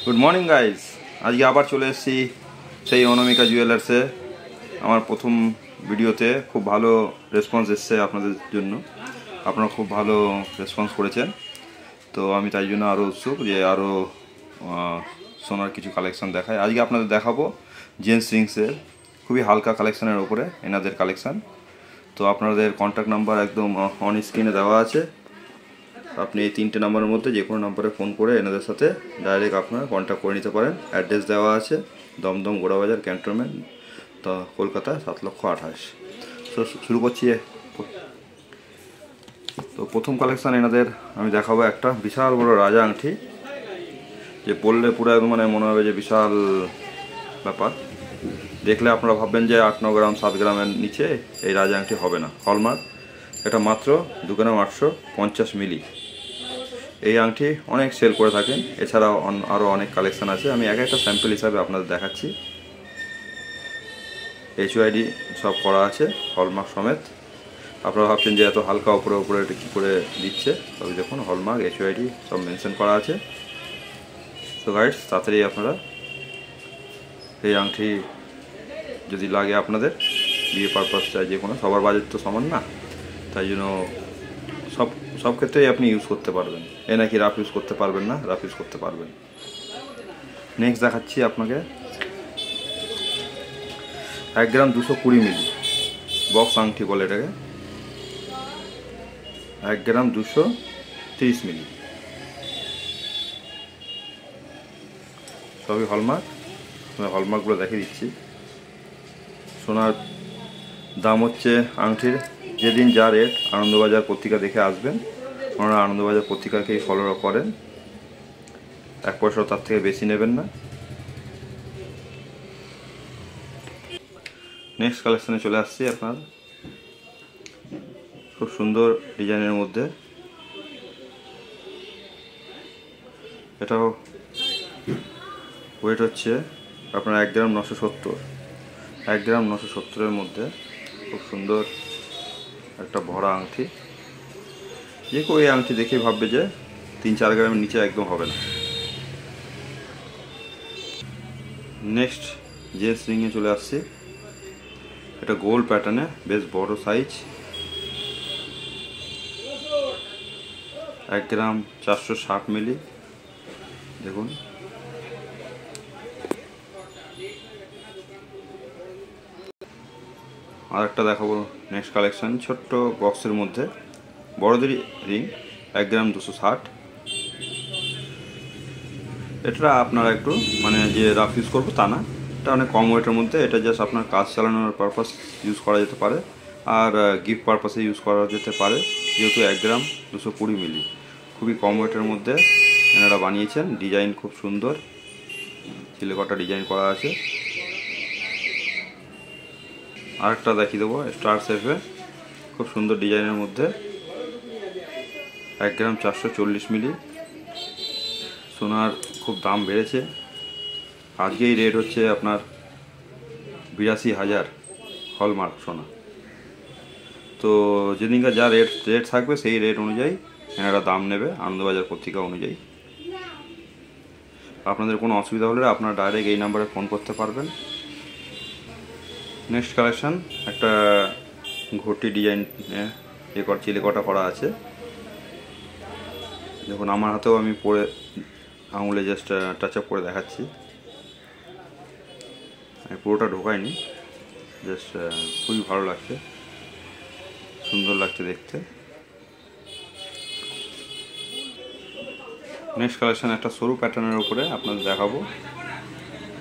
Good morning guys. আজকে আবার চলে এসেছি সেই অনামিকা জুয়েলার্সে। আমার প্রথম ভিডিওতে খুব ভালো রেসপন্স এসছে আপনাদের জন্য, আপনারা খুব ভালো রেসপন্স করেছেন। তো আমি তাই জন্য আরও উৎসুক যে আরও সোনার কিছু কালেকশান দেখায়। আজকে আপনাদের দেখাবো জেন্টস রিংসের খুবই হালকা কালেকশানের ওপরে এনাদের কালেকশান। তো আপনাদের কন্ট্যাক্ট নাম্বার একদম অন স্ক্রিনে দেওয়া আছে। আপনি এই 3টে নাম্বারের মধ্যে যে কোনো নাম্বারে ফোন করে এনাদের সাথে ডাইরেক্ট আপনারা কন্ট্যাক্ট করে নিতে পারেন। অ্যাড্রেস দেওয়া আছে দমদম গোড়াবাজার ক্যান্টনমেন্ট, তো কলকাতা 7,28,000। তো শুরু করছি। তো প্রথম কালেকশান এনাদের আমি দেখাবো একটা বিশাল বড় রাজা আংটি, যে পরলে পুরো একদম মানে মনে হবে যে বিশাল ব্যাপার। দেখলে আপনারা ভাববেন যে 8-9 গ্রাম 7 গ্রামের নিচে এই রাজা আংটি হবে না। হলমার্ক, এটা মাত্র 2 গ্রাম 850 মিলি। এই আংটি অনেক সেল করে থাকেন, এছাড়াও আরও অনেক কালেকশান আছে। আমি এক একটা স্যাম্পল হিসাবে আপনাদের দেখাচ্ছি। HYD সব করা আছে হলমার্ক সমেত। আপনারা ভাবছেন যে এত হালকা উপরে উপরে এটা কী করে দিচ্ছে, তবে দেখুন হলমার্ক HYD সব মেনশন করা আছে। তো গাইডস, তাড়াতাড়ি আপনারা এই আংটি যদি লাগে আপনাদের বিয়ে পারপাস চাই, যে কোনো, সবার বাজেট তো সমান না, তাই জন্য সব ক্ষেত্রেই আপনি ইউজ করতে পারবেন। এ নাকি রাফ ইউজ করতে পারবেন না, রাফ ইউজ করতে পারবেন। নেক্সট দেখাচ্ছি আপনাকে 1 গ্রাম 220 মিলি বক্স আংটি বলে এটাকে। 1 গ্রাম 230 মিলি, সবই হলমার্ক। হলমার্কগুলো দেখিয়ে দিচ্ছি। সোনার দাম হচ্ছে আংটির যেদিন যা রেট, আনন্দবাজার পত্রিকা দেখে আসবেন। ওনারা আনন্দবাজার পত্রিকাকেই ফলো করেন, 1 পয়সাও তার থেকে বেশি নেবেন না। নেক্সট কালেকশানে চলে আসছি আপনার খুব সুন্দর ডিজাইনের মধ্যে। এটাও ওয়েট হচ্ছে আপনার 1 গ্রাম 970। 1 গ্রাম 970-এর মধ্যে খুব সুন্দর একটা ভরা আংটি। যে কেউ এই আংটি দেখে ভাববে যে 3-4 গ্রামের নিচে একদম হবে না। নেক্সট জেন্টস রিংয়ে চলে আসছি। এটা গোল্ড প্যাটার্নে, বেশ বড় সাইজ। 1 গ্রাম 460 মিলি। দেখুন আর একটা দেখাবো নেক্সট কালেকশান, ছোট্ট বক্সের মধ্যে বড়দের রিং, 1 গ্রাম 260। এটা আপনারা একটু মানে যে রাফ ইউজ করবো তা না, এটা অনেক কম ওয়েটের মধ্যে। এটা জাস্ট আপনার কাজ চালানোর পারপাস ইউজ করা যেতে পারে, আর গিফট পারপাসে ইউজ করা যেতে পারে। যেহেতু 1 গ্রাম 220 মিলি, খুবই কম ওয়েটের মধ্যে এনারা বানিয়েছেন। ডিজাইন খুব সুন্দর, চিলেকটা ডিজাইন করা আছে। আরেকটা দেখিয়ে দেবো স্টার শেপে, খুব সুন্দর ডিজাইনের মধ্যে, 1 গ্রাম 440 মিলি। সোনার খুব দাম বেড়েছে, আজকেই রেট হচ্ছে আপনার 82,000 হলমার্ক সোনা। তো যেদিনকার যা রেট থাকবে সেই রেট অনুযায়ী এনারা দাম নেবে, আনন্দবাজার পত্রিকা অনুযায়ী। আপনাদের কোনো অসুবিধা হলে আপনারা ডাইরেক্ট এই নাম্বারে ফোন করতে পারবেন। নেক্সট কালেকশান একটা ঘটি ডিজাইন চিলেকটা করা আছে। দেখুন আমার হাতেও আমি পরে আঙুলে জাস্ট টাচ আপ করে দেখাচ্ছি। আমি পুরোটা ঢোকাইনি, জাস্ট খুবই ভালো লাগছে, সুন্দর লাগছে দেখতে। নেক্সট কালেকশান একটা সরু প্যাটার্নের উপরে আপনাদের দেখাবো।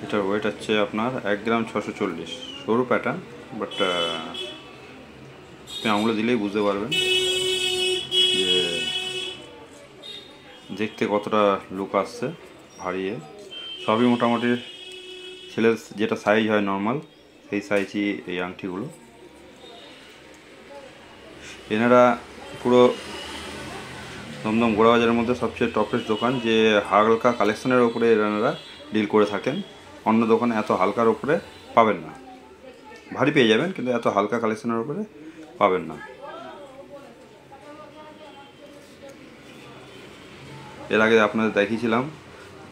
এটার ওয়েট হচ্ছে আপনার 1 গ্রাম 640। সরু প্যাটার্ন, বাট আপনি আঙুলে দিলেই বুঝতে পারবেন যে দেখতে কতটা লুক আসছে ভারিয়ে। সবই মোটামুটি ছেলের যেটা সাইজ হয় নর্মাল, সেই সাইজই এই আংটিগুলো। এনারা পুরো দমদম গোড়াবাজারের মধ্যে সবচেয়ে টপেস্ট দোকান, যে হালকা কালেকশনের ওপরে এনারা ডিল করে থাকেন। অন্য দোকানে এত হালকার ওপরে পাবেন না, ভারী পেয়ে যাবেন কিন্তু এত হালকা কালেকশনের ওপরে পাবেন না। এর আগে আপনাদের দেখিয়েছিলাম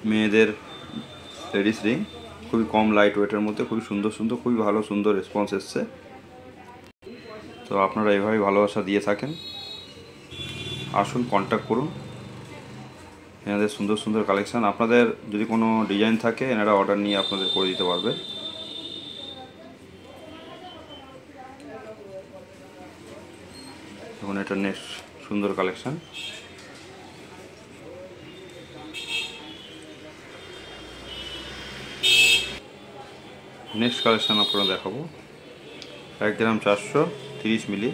মেয়েদের লেডিস রিং, খুবই কম লাইট ওয়েটের মধ্যে, খুবই সুন্দর সুন্দর, খুবই ভালো সুন্দর রেসপন্স এসছে। তো আপনারা এভাবেই ভালোবাসা দিয়ে থাকেন, আসুন কন্ট্যাক্ট করুন। এনাদের সুন্দর সুন্দর কালেকশান, আপনাদের যদি কোনো ডিজাইন থাকে এনারা অর্ডার নিয়ে আপনাদের করে দিতে পারবে। দেখুন এটা নেক্সট সুন্দর কালেকশান। নেক্সট কালেকশান আপনারা দেখাবো 1 গ্রাম 430 মিলি,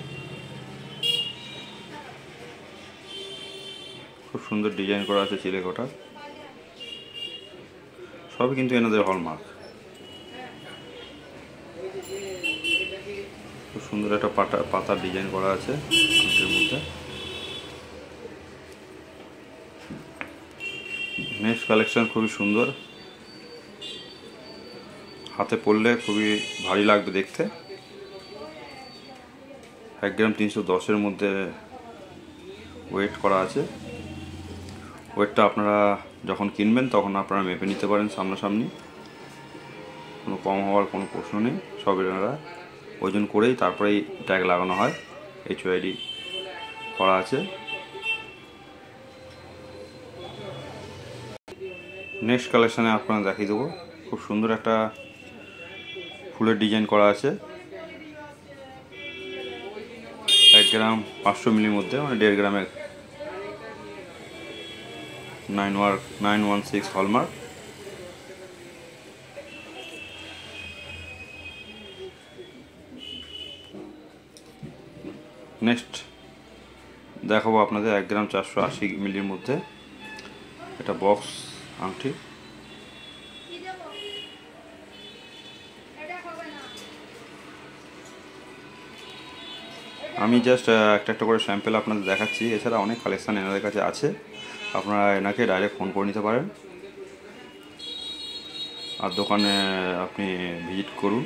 খুব সুন্দর ডিজাইন করা আছে চিলেকোঠা, সবই কিন্তু এনাদের হলমার্ক। খুব সুন্দর একটা পাতার ডিজাইন করা আছে আংটির মধ্যে। নেক্সট কালেকশন খুবই সুন্দর, হাতে পরলে খুবই ভারী লাগবে দেখতে। 1 গ্রাম 310-এর মধ্যে ওয়েট করা আছে। ওয়েটটা আপনারা যখন কিনবেন তখন আপনারা মেপে নিতে পারেন সামনাসামনি, কোনো কম হওয়ার কোনো প্রশ্ন নেই। সব এনারা ওজন করেই তারপরেই ট্যাগ লাগানো হয়, HYD করা আছে। নেক্সট কালেকশানে আপনারা দেখিয়ে দেবো, খুব সুন্দর একটা ফুলের ডিজাইন করা আছে 1 গ্রাম 500 মিলির মধ্যে, মানে 1.5 গ্রামের 916 হলমার্ক। নেক্সট দেখাবো আপনাদের 1 গ্রাম 480 মিলির মধ্যে এটা বক্স আংটি। আমি জাস্ট একটা করে স্যাম্পল আপনাদের দেখাচ্ছি, এছাড়া অনেক কালেকশান এনাদের কাছে আছে, আপনারা এনাকে ডাইরেক্ট ফোন করে নিতে পারেন আর দোকানে আপনি ভিজিট করুন।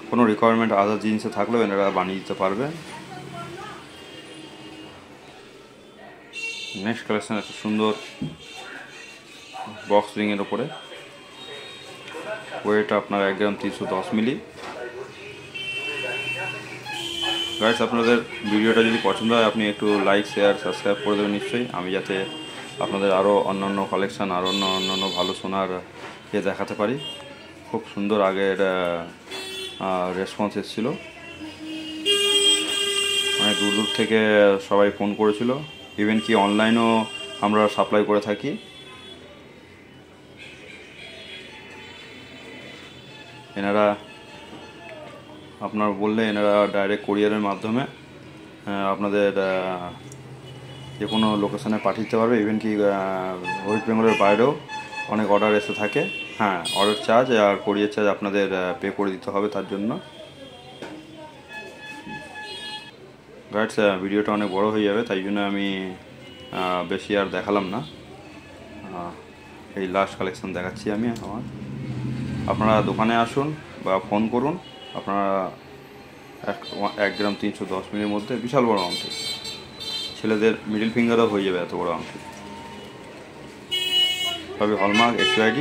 কোনো রিকোয়ারমেন্ট আদার জিনিসে থাকলেও এনারা বানিয়ে দিতে পারবেন। নেক্সট কালেকশান একটা সুন্দর বক্স রিংয়ের ওপরে, ওয়েট আপনার 1 গ্রাম 310 মিলি। গাইস, আপনাদের ভিডিওটা যদি পছন্দ হয় আপনি একটু লাইক শেয়ার সাবস্ক্রাইব করে দেবেন নিশ্চয়ই, আমি যাতে আপনাদের আরও অন্যান্য কালেকশান আরও অন্যান্য ভালো সোনার দেখাতে পারি। খুব সুন্দর আগের রেসপন্স এসেছিল, অনেক দূর দূর থেকে সবাই ফোন করেছিল, ইভেন কি অনলাইনও আমরা সাপ্লাই করে থাকি। এনারা আপনার বললে এনারা ডাইরেক্ট কোরিয়ারের মাধ্যমে আপনাদের যে কোনো লোকেশানে পাঠিয়ে দিতে পারবে। ইভেন কি ওয়েস্ট বেঙ্গলের বাইরেও অনেক অর্ডার এসে থাকে। হ্যাঁ, অর্ডার চার্জ আর কোরিয়ার চার্জ আপনাদের পে করে দিতে হবে তার জন্য। গাইডস, ভিডিওটা অনেক বড় হয়ে যাবে, তাই জন্য আমি বেশি আর দেখালাম না। এই লাস্ট কালেকশন দেখাচ্ছি আমি আমার। আপনারা দোকানে আসুন বা ফোন করুন, আপনারা 1 গ্রাম 310 মিলির মধ্যে বিশাল বড় আংটি, ছেলেদের মিডল ফিঙ্গারও হয়ে যাবে এত বড় আংটি, সবই হলমার্ক HYD।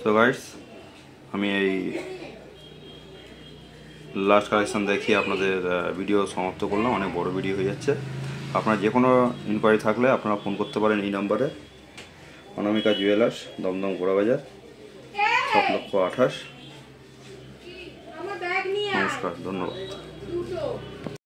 সো গাইডস, আমি এই লাস্ট কালেকশান দেখিয়ে আপনাদের ভিডিও সমাপ্ত করলাম, অনেক বড় ভিডিও হয়ে যাচ্ছে। আপনার যে কোনো ইনকোয়ারি থাকলে আপনারা ফোন করতে পারেন এই নাম্বারে, অনামিকা জুয়েলার্স, দমদম গোড়াবাজার, 7,28,000। নমস্কার, ধন্যবাদ।